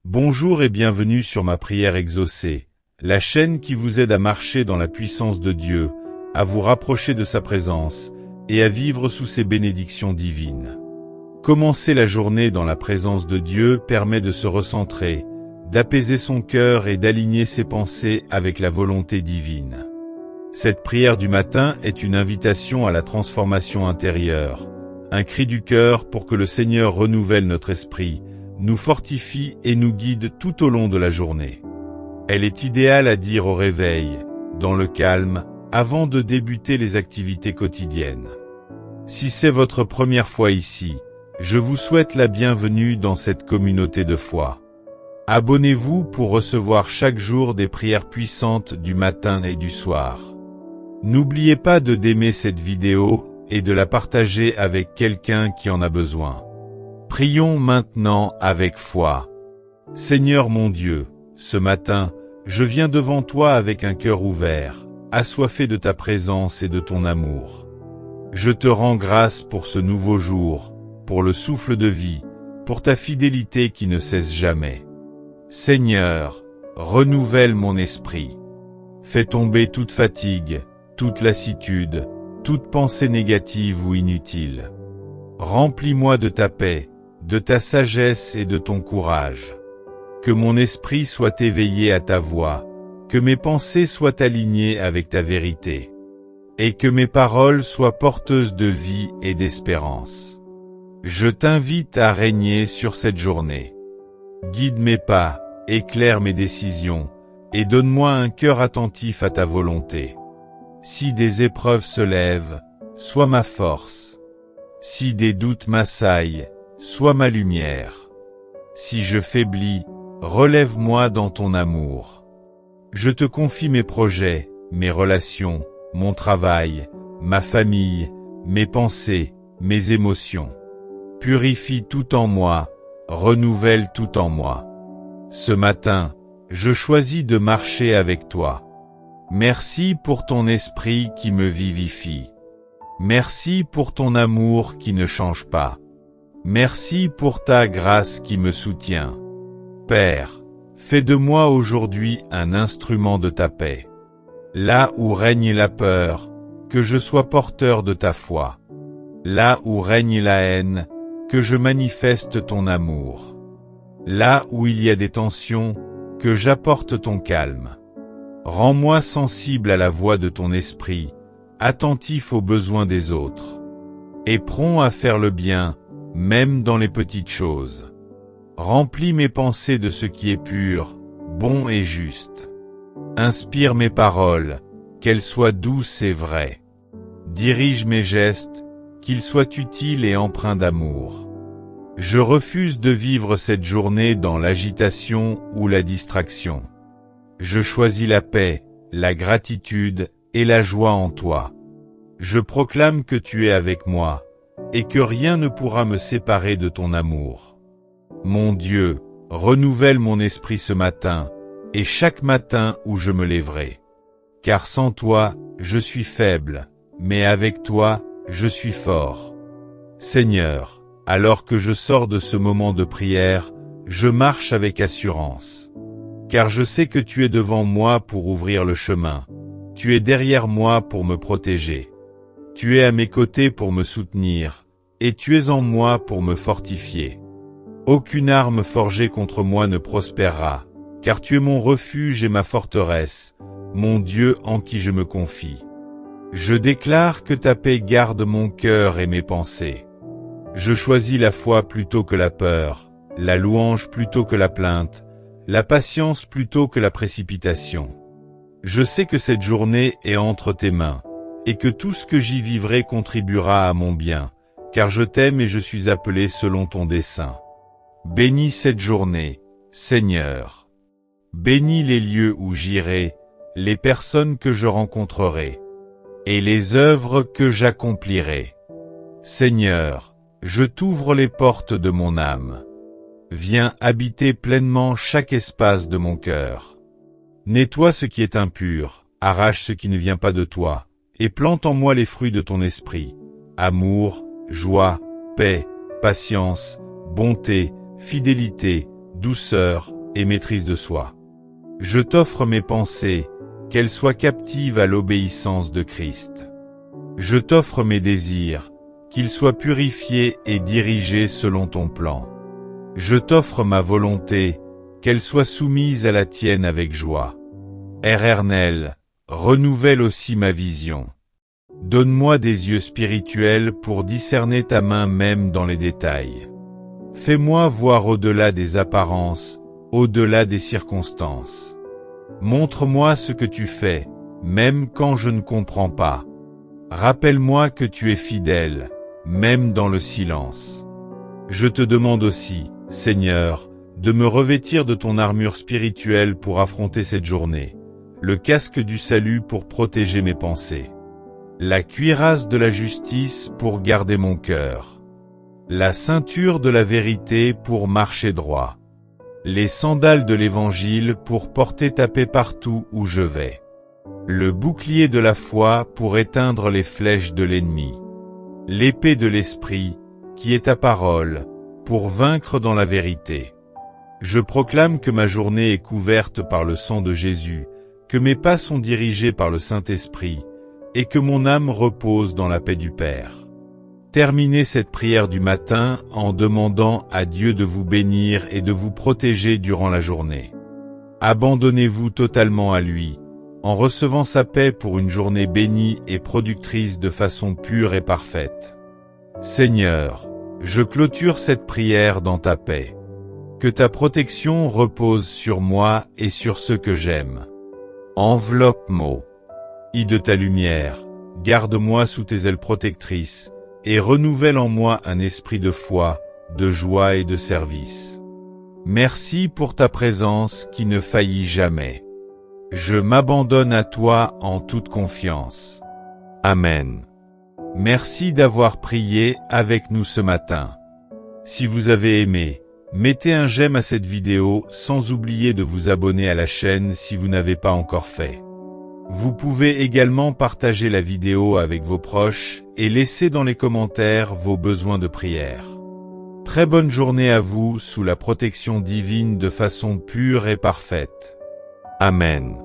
Bonjour et bienvenue sur ma prière exaucée, la chaîne qui vous aide à marcher dans la puissance de Dieu, à vous rapprocher de sa présence et à vivre sous ses bénédictions divines. Commencer la journée dans la présence de Dieu permet de se recentrer, d'apaiser son cœur et d'aligner ses pensées avec la volonté divine. Cette prière du matin est une invitation à la transformation intérieure, un cri du cœur pour que le Seigneur renouvelle notre esprit, nous fortifie et nous guide tout au long de la journée. Elle est idéale à dire au réveil, dans le calme, avant de débuter les activités quotidiennes. Si c'est votre première fois ici, je vous souhaite la bienvenue dans cette communauté de foi. Abonnez-vous pour recevoir chaque jour des prières puissantes du matin et du soir. N'oubliez pas d'aimer cette vidéo et de la partager avec quelqu'un qui en a besoin. Prions maintenant avec foi. Seigneur mon Dieu, ce matin, je viens devant toi avec un cœur ouvert, assoiffé de ta présence et de ton amour. Je te rends grâce pour ce nouveau jour, pour le souffle de vie, pour ta fidélité qui ne cesse jamais. Seigneur, renouvelle mon esprit. Fais tomber toute fatigue, toute lassitude, toute pensée négative ou inutile. Remplis-moi de ta paix, de ta sagesse et de ton courage. Que mon esprit soit éveillé à ta voix, que mes pensées soient alignées avec ta vérité, et que mes paroles soient porteuses de vie et d'espérance. Je t'invite à régner sur cette journée. Guide mes pas, éclaire mes décisions, et donne-moi un cœur attentif à ta volonté. Si des épreuves se lèvent, sois ma force. Si des doutes m'assaillent, sois ma lumière. Si je faiblis, relève-moi dans ton amour. Je te confie mes projets, mes relations, mon travail, ma famille, mes pensées, mes émotions. Purifie tout en moi, renouvelle tout en moi. Ce matin, je choisis de marcher avec toi. Merci pour ton esprit qui me vivifie. Merci pour ton amour qui ne change pas. Merci pour ta grâce qui me soutient. Père, fais de moi aujourd'hui un instrument de ta paix. Là où règne la peur, que je sois porteur de ta foi. Là où règne la haine, que je manifeste ton amour. Là où il y a des tensions, que j'apporte ton calme. Rends-moi sensible à la voix de ton esprit, attentif aux besoins des autres, et prompt à faire le bien, même dans les petites choses. Remplis mes pensées de ce qui est pur, bon et juste. Inspire mes paroles, qu'elles soient douces et vraies. Dirige mes gestes, qu'ils soient utiles et empreints d'amour. Je refuse de vivre cette journée dans l'agitation ou la distraction. Je choisis la paix, la gratitude et la joie en toi. Je proclame que tu es avec moi, et que rien ne pourra me séparer de ton amour. Mon Dieu, renouvelle mon esprit ce matin, et chaque matin où je me lèverai. Car sans toi, je suis faible, mais avec toi, je suis fort. Seigneur, alors que je sors de ce moment de prière, je marche avec assurance. Car je sais que tu es devant moi pour ouvrir le chemin. Tu es derrière moi pour me protéger. Tu es à mes côtés pour me soutenir, et tu es en moi pour me fortifier. Aucune arme forgée contre moi ne prospérera, car tu es mon refuge et ma forteresse, mon Dieu en qui je me confie. Je déclare que ta paix garde mon cœur et mes pensées. Je choisis la foi plutôt que la peur, la louange plutôt que la plainte, la patience plutôt que la précipitation. Je sais que cette journée est entre tes mains, et que tout ce que j'y vivrai contribuera à mon bien, car je t'aime et je suis appelé selon ton dessein. Bénis cette journée, Seigneur. Bénis les lieux où j'irai, les personnes que je rencontrerai, et les œuvres que j'accomplirai. Seigneur, je t'ouvre les portes de mon âme. Viens habiter pleinement chaque espace de mon cœur. Nettoie ce qui est impur, arrache ce qui ne vient pas de toi, et plante en moi les fruits de ton esprit, amour, joie, paix, patience, bonté, fidélité, douceur et maîtrise de soi. Je t'offre mes pensées, qu'elles soient captives à l'obéissance de Christ. Je t'offre mes désirs, qu'ils soient purifiés et dirigés selon ton plan. Je t'offre ma volonté, qu'elle soit soumise à la tienne avec joie. Éternel, renouvelle aussi ma vision. Donne-moi des yeux spirituels pour discerner ta main même dans les détails. Fais-moi voir au-delà des apparences, au-delà des circonstances. Montre-moi ce que tu fais, même quand je ne comprends pas. Rappelle-moi que tu es fidèle, même dans le silence. Je te demande aussi, Seigneur, de me revêtir de ton armure spirituelle pour affronter cette journée, le casque du salut pour protéger mes pensées, la cuirasse de la justice pour garder mon cœur, la ceinture de la vérité pour marcher droit, les sandales de l'Évangile pour porter ta paix partout où je vais, le bouclier de la foi pour éteindre les flèches de l'ennemi, l'épée de l'Esprit, qui est ta parole, pour vaincre dans la vérité. Je proclame que ma journée est couverte par le sang de Jésus, que mes pas sont dirigés par le Saint-Esprit, et que mon âme repose dans la paix du Père. Terminez cette prière du matin en demandant à Dieu de vous bénir et de vous protéger durant la journée. Abandonnez-vous totalement à lui, en recevant sa paix pour une journée bénie et productrice de façon pure et parfaite. Seigneur, je clôture cette prière dans ta paix. Que ta protection repose sur moi et sur ceux que j'aime. Enveloppe-moi de ta lumière, garde-moi sous tes ailes protectrices, et renouvelle en moi un esprit de foi, de joie et de service. Merci pour ta présence qui ne faillit jamais. Je m'abandonne à toi en toute confiance. Amen. Merci d'avoir prié avec nous ce matin. Si vous avez aimé, mettez un j'aime à cette vidéo sans oublier de vous abonner à la chaîne si vous n'avez pas encore fait. Vous pouvez également partager la vidéo avec vos proches et laisser dans les commentaires vos besoins de prière. Très bonne journée à vous sous la protection divine de façon pure et parfaite. Amen.